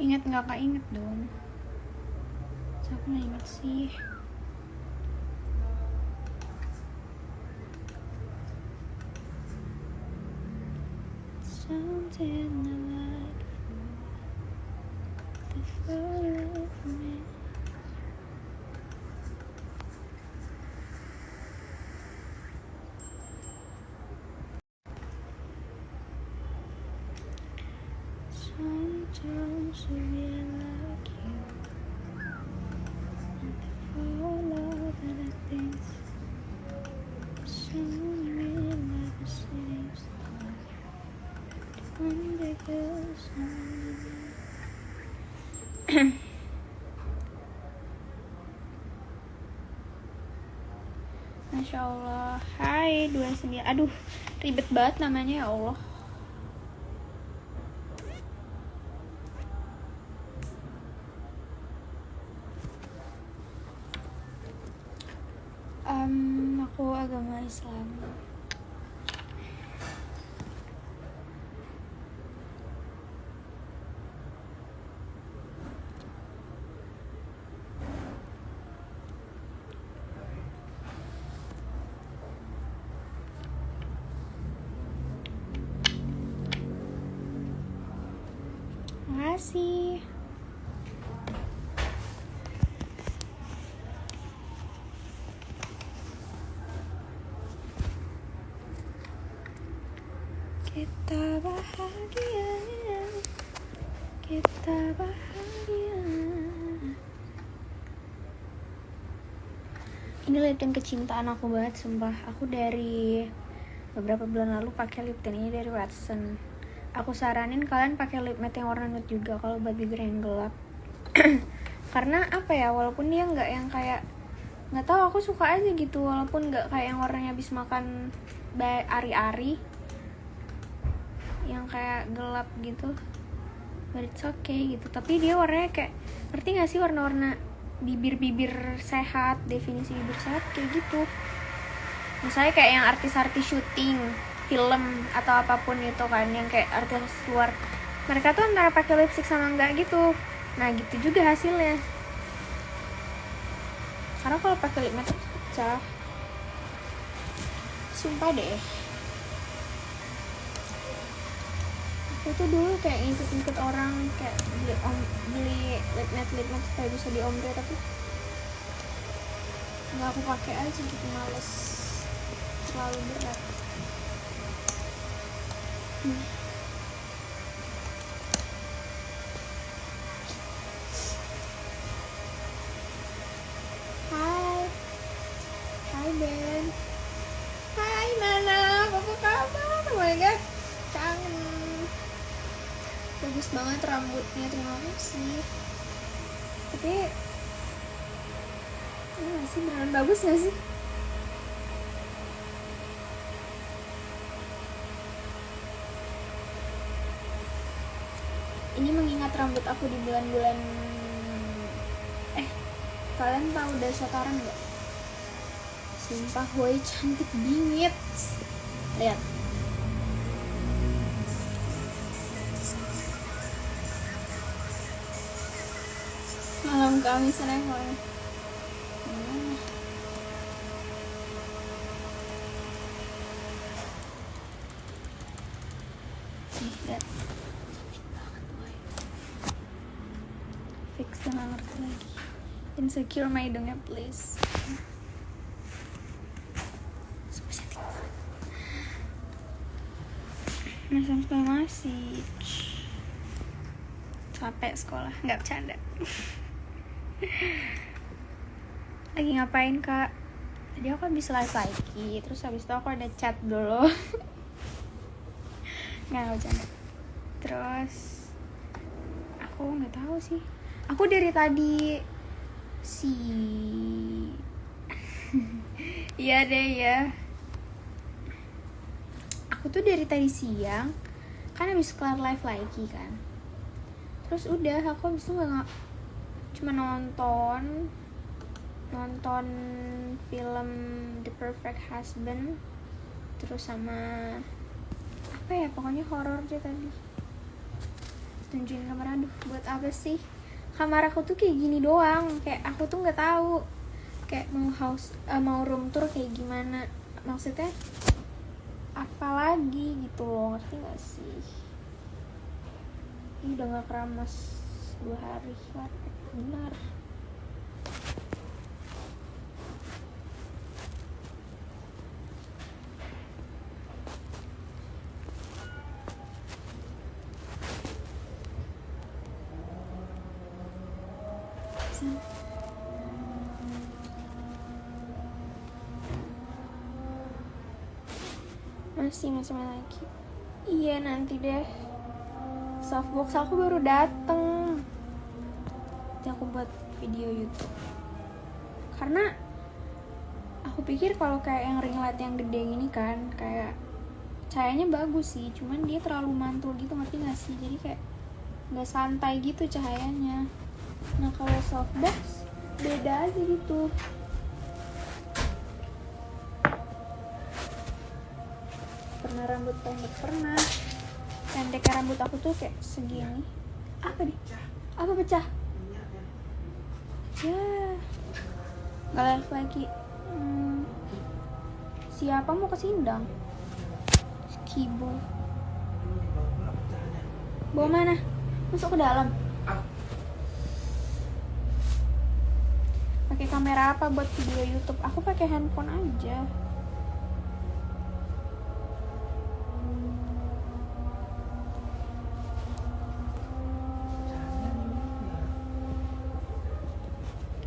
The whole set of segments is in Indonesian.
Ingat nggak Kak? Ingat dong. Siapa nggak ingat sih? Something I like the fall of me. Sometimes I feel like you and the fall of the things. Some me like a safe star. One day goes on. Masya Allah. Hai 29. Aduh, ribet banget namanya ya Allah. Aku agama Islam. Makasih. Kita bahagia. Kita bahagia. Ini lip tint kecintaan aku banget, sumpah. Aku dari beberapa bulan lalu pakai lip tint ini dari Watson. Aku saranin kalian pakai lip matte yang warna nude juga kalau buat bibir yang gelap. Karena apa ya, walaupun dia nggak yang kayak, nggak tahu, aku suka aja gitu, walaupun nggak kayak yang warnanya habis makan ari-ari yang kayak gelap gitu, but it's okay gitu. Tapi dia warnanya kayak, ngerti gak sih, warna-warna bibir-bibir sehat, definisi bibir sehat kayak gitu. Misalnya kayak yang artis-artis syuting film atau apapun itu kan, yang kayak artis luar, mereka tuh antara pakai lipstick sama enggak gitu. Nah gitu juga hasilnya, karena kalau pakai lip matte pecah, sumpah deh. Aku tuh dulu kayak ngikut-ngikut orang kayak beli lip matte supaya bisa di ombre, tapi nggak aku pakai aja gitu, males, terlalu berat. Hai Ben. Hai Nana, apa kabar? Oh my god, kangen. Bagus banget rambutnya, terima kasih. Tapi ini gak sih, beneran bagus gak sih? Ini mengingat rambut aku di bulan-bulan, kalian tahu Dasataran gak? Sumpah woi, cantik bingit. Lihat. Malam Kamis pokoknya. Lihat. Fix dan gak ngerti lagi. Insecure my hidungnya please. Masih capek sekolah, nggak bercanda. Lagi ngapain Kak? Tadi aku habis live lagi, terus habis itu aku ada chat dulu. Nggak bercanda. Terus aku nggak tahu sih. Aku dari tadi iya deh ya. Aku tuh dari tadi siang kan habis kelar live lagi kan. Terus udah aku habis itu nggak, cuma nonton film The Perfect Husband, terus sama apa ya, pokoknya horor aja tadi. tunjukin kamar. Aduh, buat apa sih? Kamar aku tuh kayak gini doang. Kayak aku tuh nggak tahu kayak mau room tour kayak gimana. Maksudnya apa lagi gitu loh, ngerti gak sih? Ini udah gak keramas 2 hari kan? Benar. Masih main lagi. Iya nanti deh. Softbox aku baru dateng. Nanti aku buat video YouTube. Karena aku pikir kalau kayak yang ring light yang gede gini kan, kayak cahayanya bagus sih, cuman dia terlalu mantul gitu, ngerti gak sih? Jadi kayak nggak santai gitu cahayanya. Nah kalau softbox beda aja gitu. Pernah rambut pendek rambut aku tuh kayak segini. Apa nih? Apa pecah? Ya nggak live lagi. Siapa mau ke Sindang? Kibo bawa mana? Masuk ke dalam. Pakai kamera apa buat video YouTube? Aku pakai handphone aja.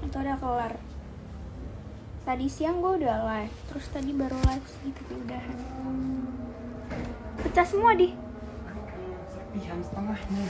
Itu udah kelar. Tadi siang gue udah live, terus tadi baru live gitu udahan. Pecah semua di. Jam setengahnya.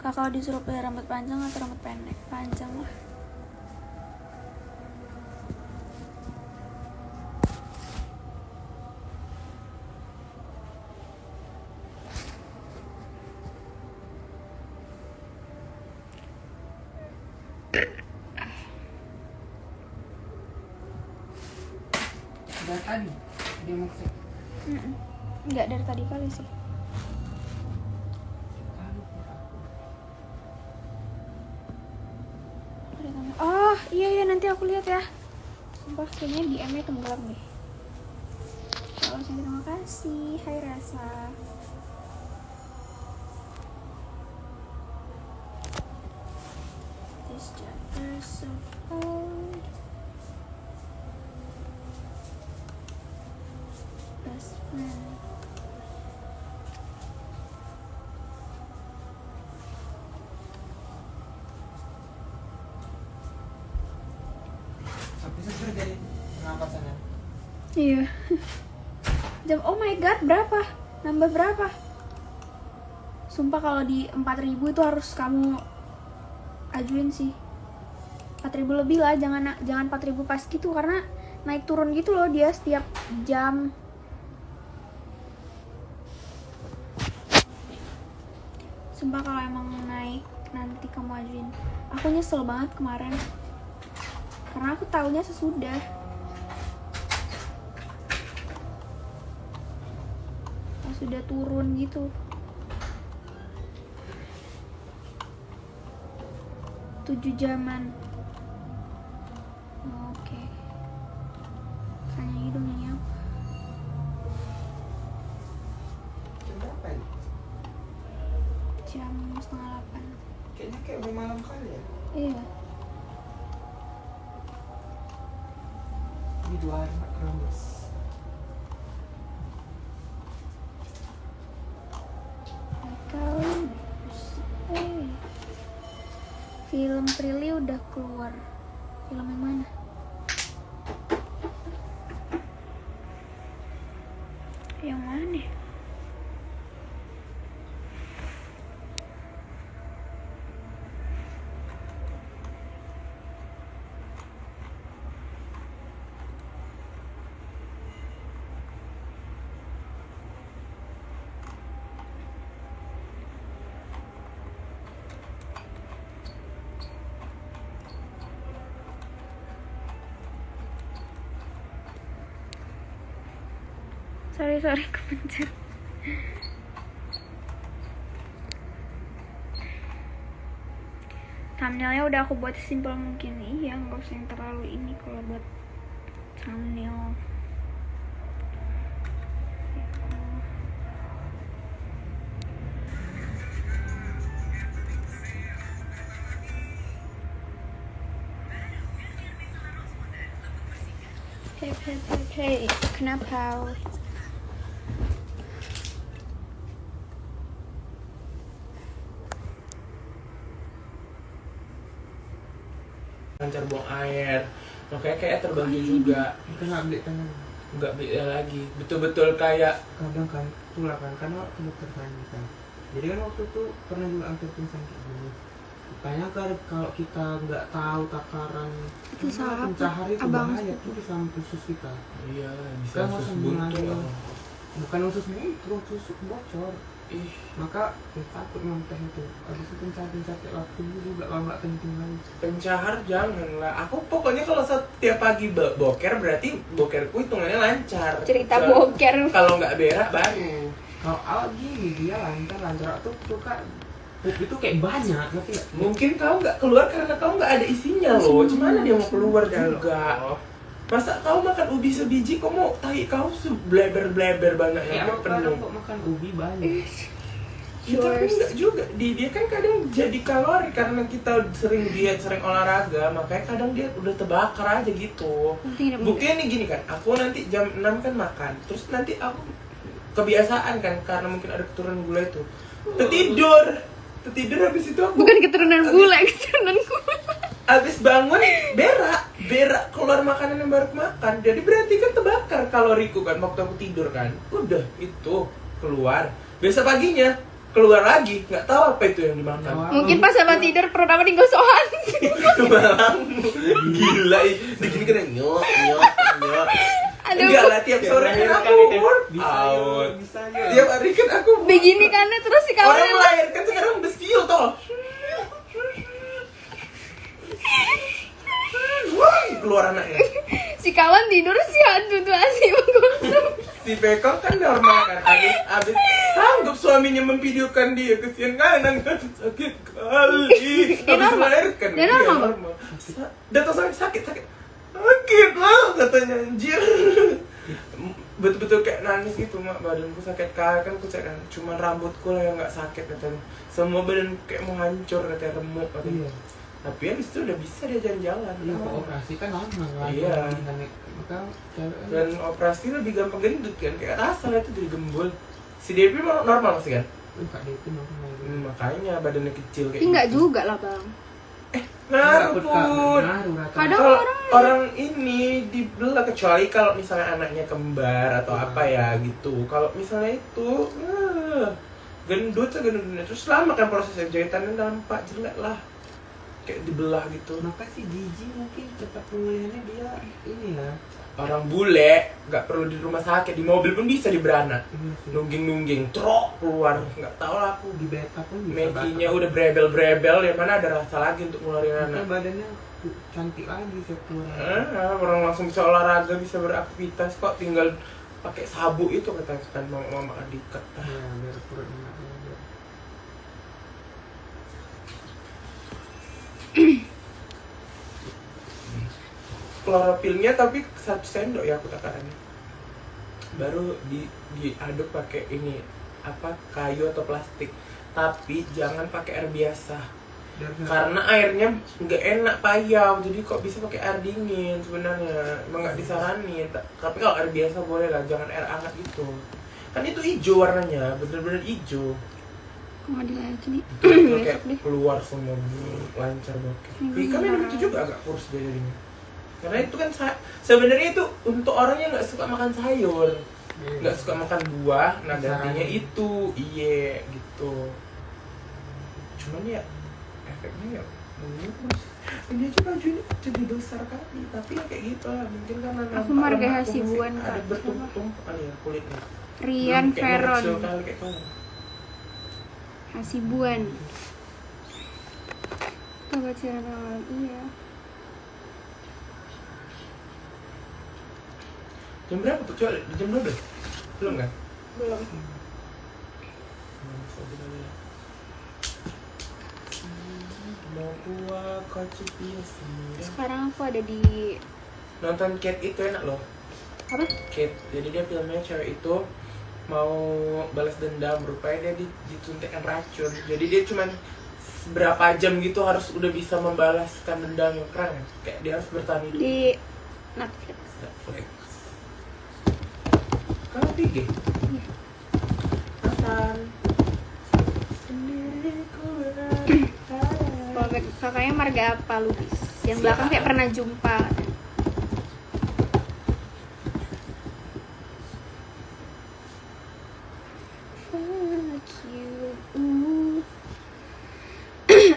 Kakak disuruh pilih rambut panjang atau rambut pendek? Panjang lah. Dari tadi dia maksud. Enggak dari tadi kali sih. Oh iya nanti aku lihat ya. Sumpah kayaknya DM-nya tenggelam deh. Kalau saya terima kasih. Hai Rasa. This chapter so old. Best friend. Bisa terjadi pernapasannya. Iya. Jam oh my god, berapa? Nambah berapa? Sumpah kalau di 4.000 itu harus kamu ajuin sih. 4.000 lebih lah, jangan 4.000 pas gitu karena naik turun gitu loh dia setiap jam. Sumpah kalau emang naik nanti kamu ajuin. Aku nyesel banget kemarin. Karena aku taunya sesudah. Pas sudah turun gitu. 7 jaman. Oke. Kayaknya hidung nyanyi apa? Jam berapa ini? Jam 7:30. Kayaknya kayak udah malam kali ya. Iya. Ini 2 hari tak keramas. Film Prilly udah keluar. Film yang mana? Yang mana? Sorry kepencet. Thumbnailnya udah aku buat simpel mungkin. Iya, nggak usah yang terlalu ini kalau buat thumbnail. Hey, kenapa? lancar buang air, makanya kayak terbagi juga, Kita nggak beli tangan. nggak beda lagi, betul-betul kayak Kadang kan, itulah kan, karena waktu dokter tanya kan. Jadi kan waktu itu pernah juga angkat pingsan kayak gini. Makanya kalau kita nggak tahu takaran Itu salah, pencahar itu abang. bahaya tuh di samping usus kita. iya bisa Kan usus langsung buntu. mengalir. Bukan usus buntu, usus bocor. Ih, Maka takut nonton itu. Habis itu pencahar waktu juga kalau nggak kencing lagi. pencahar jangan lah. Aku pokoknya kalau setiap pagi boker berarti bokerku hitungannya lancar. Cerita Soalnya boker. Kalau nggak berak baru. Kalau awal gini dia lancar tuh suka pup itu kayak banyak, ngerti nggak? Mungkin kau nggak keluar karena kau nggak ada isinya loh. Gimana dia mau keluar juga? Masa kau makan ubi sebiji, kau mau tahi kau bleber banyak Kayak yang apa kadang penuh. kok makan ubi banyak. Ya, tapi enggak juga, dia kan kadang jadi kalori karena kita sering diet, sering olahraga, makanya kadang dia udah terbakar aja gitu. Buktinya nih gini kan, aku nanti jam 6 kan makan, terus nanti aku kebiasaan kan karena mungkin ada keturunan gula itu, tertidur habis itu aku Bukan keturunan bule, keturunan gula. habis bangun berak keluar makanan yang baru makan, jadi berarti kan terbakar kaloriku kan waktu aku tidur kan, udah itu keluar, besok paginya keluar lagi, nggak tahu apa itu yang dimakan. Mungkin pas abang tidur perut abang digosokan. Malam gila, begini kan nyok. Aduh. Enggak lah, tiap sore kan aku workout. Bisa Tiap hari kan aku Begini kan terus si orang kawan melahirkan sekarang udah skill toh. Wah, keluar anaknya. si kawan tidur si hantu tuh asli menggosok. Si Peko kan normal kan, abis sanggup suaminya memvideokan dia, kesian kan sakit kali. Dia Habis normal. melahirkan. Dia Iya, normal. Datang sakit lah katanya, anjir. Betul-betul kayak nangis gitu, mak, badanku sakit kan aku cek kan, cuman rambutku lah yang nggak sakit katanya, semua badan kayak mau hancur katanya, remuk katanya. Iya. Tapi habis itu udah bisa dia jalan-jalan. Iya, kok operasi kan lama kan. Iya. Maka cewek Dan operasi lebih gampang gendut kan, kayak rasa lah itu jadi gembul. Si Devi normal masih kan? enggak dia itu normal. Makanya badannya kecil kayak Enggak gitu. juga lah bang. Ngaruh pun. Kadang Kalau orang orang ini dibelah, kecuali kalau misalnya anaknya kembar atau apa ya gitu. Kalau misalnya itu gendut terus lama kan prosesnya, jahitannya nampak jelek lah, kayak dibelah gitu. Maka si Gigi mungkin cepat pemulihannya dia ini ya. Orang bule nggak perlu di rumah sakit, di mobil pun bisa diberanak, Iya sih. nungging trok keluar, nggak tahu lah aku. Di beta pun bisa. Mekinya udah brebel, ya mana ada rasa lagi untuk ngeluarin Maka anak. badannya cantik lagi setiap keluar. Orang langsung bisa olahraga, bisa beraktivitas kok, tinggal pakai sabuk itu katakan mama Adika. Ya, biar perutnya nggak bobot. Klorofilnya tapi 1 sendok ya aku takarannya. Baru diaduk pakai ini apa, kayu atau plastik. Tapi jangan pakai air biasa. Karena airnya nggak enak, payau, jadi kok bisa pakai air dingin sebenarnya, emang nggak disaranin. Tapi kalau air biasa boleh lah, jangan air hangat gitu. Kan itu hijau warnanya, bener-bener hijau. mau dilagi nih. Itu Besok kayak deh. keluar semua lancar banget. Ikan minum itu juga agak kurus dia jadinya. Karena itu kan sebenarnya itu untuk orang yang nggak suka makan sayur, nggak suka makan buah, nah gantinya itu, iya gitu. Cuman ya efeknya ya menurut ini aja bajunya jadi besar kali, tapi ya kayak gitu lah, mungkin karena Aku marga Hasibuan, ada Kak. bertumpuk-tumpuk ya kulitnya. Rian Belum kayak mengecil Veron kali kayak kau. Hasibuan. Kita baca awal, iya. Jam berapa tuh? Coba jam 12. Belum kan? Belum. Sekarang aku ada di Nonton Kate itu enak loh. apa? Kate, jadi dia filmnya cewek itu mau balas dendam, rupanya dia disuntikkan racun. Jadi dia cuman berapa jam gitu harus udah bisa membalaskan dendam yang keren. Kayak dia harus bertahan hidup. Di Netflix. Netflix. Kalau tiga. Iya. Nonton. Kalau kakaknya marga apa Lubis? Yang belakang kayak pernah jumpa.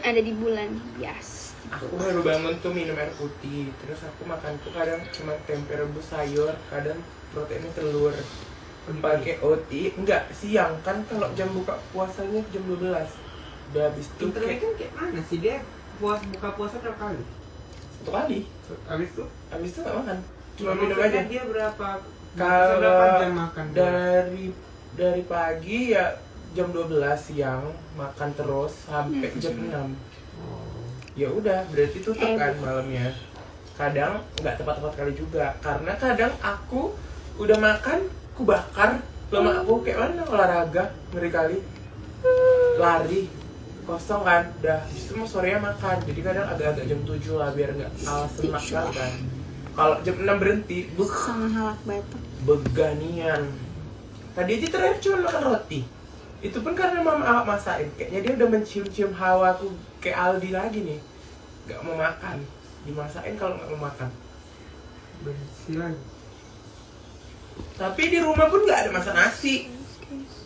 Ada di bulan bias. Aku baru bangun tuh minum air putih, terus aku makan tuh kadang cuma tempe rebus sayur, kadang proteinnya telur. Pakai OT, enggak siang kan kalau jam buka puasanya jam 12. Udah habis itu Internet kan kayak mana sih dia buka puasa berapa kali? satu kali. Habis itu? Habis itu nggak makan, cuma minum Maksudnya aja. Dia berapa? Kalau berapa jam makan? dari pagi ya jam 12 siang makan terus sampai jam 6. Oh. Ya udah berarti tutup kan malamnya. Kadang nggak tepat-tepat kali juga karena kadang aku udah makan aku bakar lemak aku kayak mana olahraga ngeri kali lari kosong kan udah itu mau sorenya makan jadi kadang agak-agak jam 7 lah biar nggak alasan makan kan. Kalau jam 6 berhenti Sama halak batok. beganian. Tadi aja terakhir cuma makan roti. Itu pun karena mama masakin. Kayaknya dia udah mencium-cium hawa aku kayak Aldi lagi nih. Gak mau makan. Dimasakin kalau gak mau makan. Bersih lagi. Tapi di rumah pun gak ada masak nasi.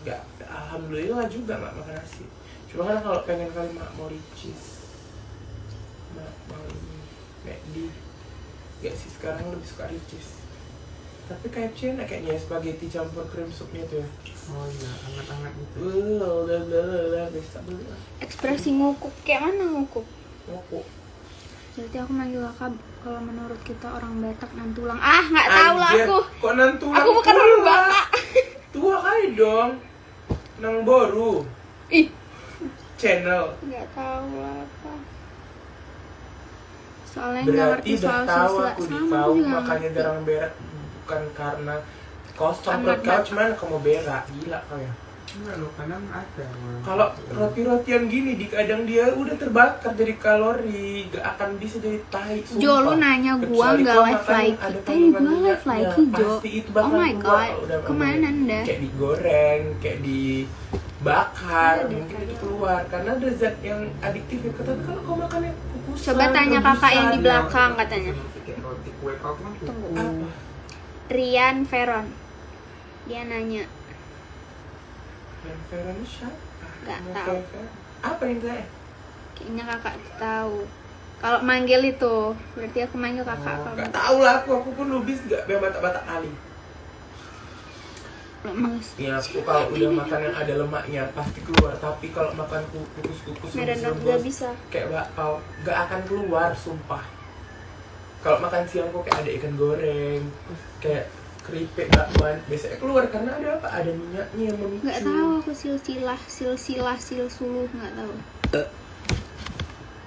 Gak, alhamdulillah juga gak makan nasi. Cuma kan kalau pengen kali mak mau ricis. Mak mau ini. McD. Gak sih sekarang lebih suka ricis. Tapi KFC enak kayaknya spaghetti campur krim supnya tuh ya. Oh iya, hangat-hangat gitu. Udah bisa beli lah. Ekspresi ngukuk kayak mana ngukuk? Aku. Berarti aku manggil kakak kalau menurut kita orang Batak nantulang. Ah, nggak tahu lah Anjir, aku. kok nantulang? Aku bukan orang Batak. Tua kali dong. Nang Boru. Ih, Channel. nggak tahu lah apa. Soalnya nggak Berarti ngerti udah soal tahu silsilah. aku di Sama kau aku juga makanya ngerti. jarang berak bukan karena kosong Amat perut kau Batak. cuman kamu berak gila kau ya. Enggak loh, kadang ada. Kalau roti-rotian gini di kadang dia udah terbakar jadi kalori, gak akan bisa jadi tahi. Jo, sumpah. lu nanya gua Kecuali nggak kau live makan lagi. ada Tadi kandungan gua live minyaknya. lagi, Jo. Pasti itu Oh bakal my keluar god, kalau udah kemana makan. anda? Kayak digoreng, kayak dibakar, Ada mungkin kayak itu keluar karena ada zat yang adiktif ya. Tapi kalau kau makannya kukusan, Coba tanya kakak yang di rebusan, belakang katanya. Kayak roti kue kau kan tuh. Tunggu. apa? Rian Veron. Dia nanya. Yang Veron itu siapa? Nggak Yang tahu. Veron. Apa yang saya? Kayaknya kakak tahu. Kalau manggil itu, berarti aku manggil kakak Oh, kamu. gak tau lah aku pun lubis gak batak-batak kali. Mas. Ya aku kalau udah makan yang ada lemaknya pasti keluar. Tapi kalau makan kukus-kukus Merenot rebus-rebus, gak bisa. kayak bakpao gak akan keluar sumpah. Kalau makan siang kok kayak ada ikan goreng, kayak keripik bakwan biasanya keluar karena ada apa? Ada minyaknya yang memicu. Nggak tahu aku silsuluh nggak tahu.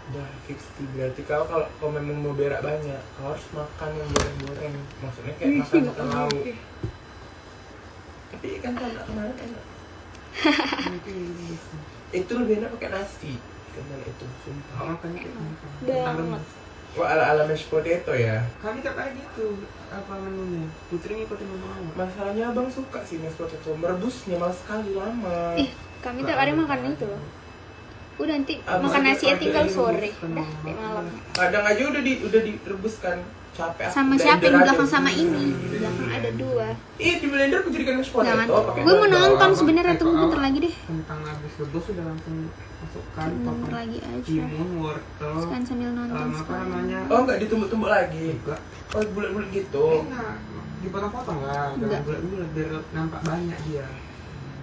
Udah fix sih. Berarti kalau kau memang mau berak banyak, kau harus makan yang goreng-goreng. Maksudnya kayak makan lauk. Tapi ikan tanda kemarin enak. Itu lebih enak pakai nasi. Ikan tanda itu, sumpah. Kau makannya kayak gini. Banget. Wah, ala mashed potato ya. Kami tak kayak gitu apa menunya. Putri ngikutin mama. Masalahnya abang suka sih mashed potato. Merebusnya malas sekali lama. Ih, kami tiap hari makan itu loh. Udah nanti Abis makan ada nasi ya tinggal order sore. ini, Udah, sampai malam. Kadang aja udah direbuskan. Capek aku. Sama siapa yang di Blender belakang aja. sama ini? Di belakang ada dua. Ih, di blender aku jadikan mashed Jangan. potato pakai Gue mau dodol. nonton sebenarnya, tunggu bentar lagi deh. Tentang habis rebus sudah langsung masukkan Bentar potong lagi aja. timun, wortel, Sekarang sambil nonton apa sekarang. namanya? Oh, enggak ditumbuk-tumbuk lagi. Enggak. Oh, bulat-bulat gitu. Enak. Dipotong-potong lah, Enggak. jangan bulat-bulat biar nampak banyak dia.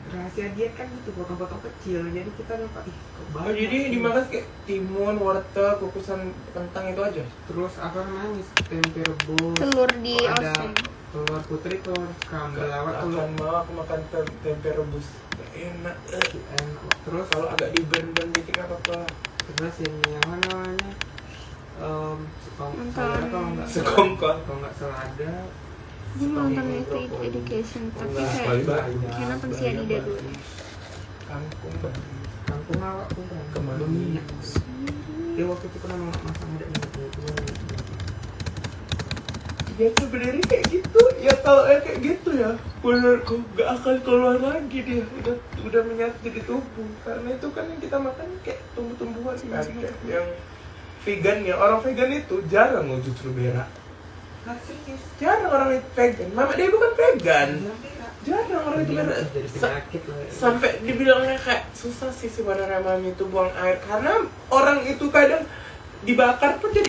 Rahasia diet kan gitu, potong-potong kecil. Jadi kita nampak ih, kok Oh, banyak. jadi dimakan kayak timun, wortel, kukusan kentang itu aja. Terus apa namanya? Tempe rebus. Telur di Kok ada oseng. telur putri, telur scramble lawat, telur akan mau aku makan tempe rebus enak. enak. Terus Kalau agak di burn dikit nggak apa-apa. terus ini yang mana namanya Nonton Sekongkol. kalau nggak selada. Gue nonton itu Education, tapi kayak nonton Cyanida dulu. Kangkung Kampung awak tuh kan Kemana? berminyak. Dia waktu itu pernah masak ada minyak itu. ya sebenarnya kayak gitu ya. Kalau kayak gitu ya menurutku gak akan keluar lagi dia, udah menyatu di tubuh. Karena itu kan yang kita makan kayak tumbuh-tumbuhan kan, kayak yang vegan ya. Orang vegan itu jarang loh justru berak. Nah, serius. Jarang orang itu vegan. Mama dia bukan vegan. Jarang orang itu berak. Jadi penyakit lah. Sampai dibilangnya kayak susah sih sebenarnya mami itu buang air, karena orang itu kadang dibakar pun jadi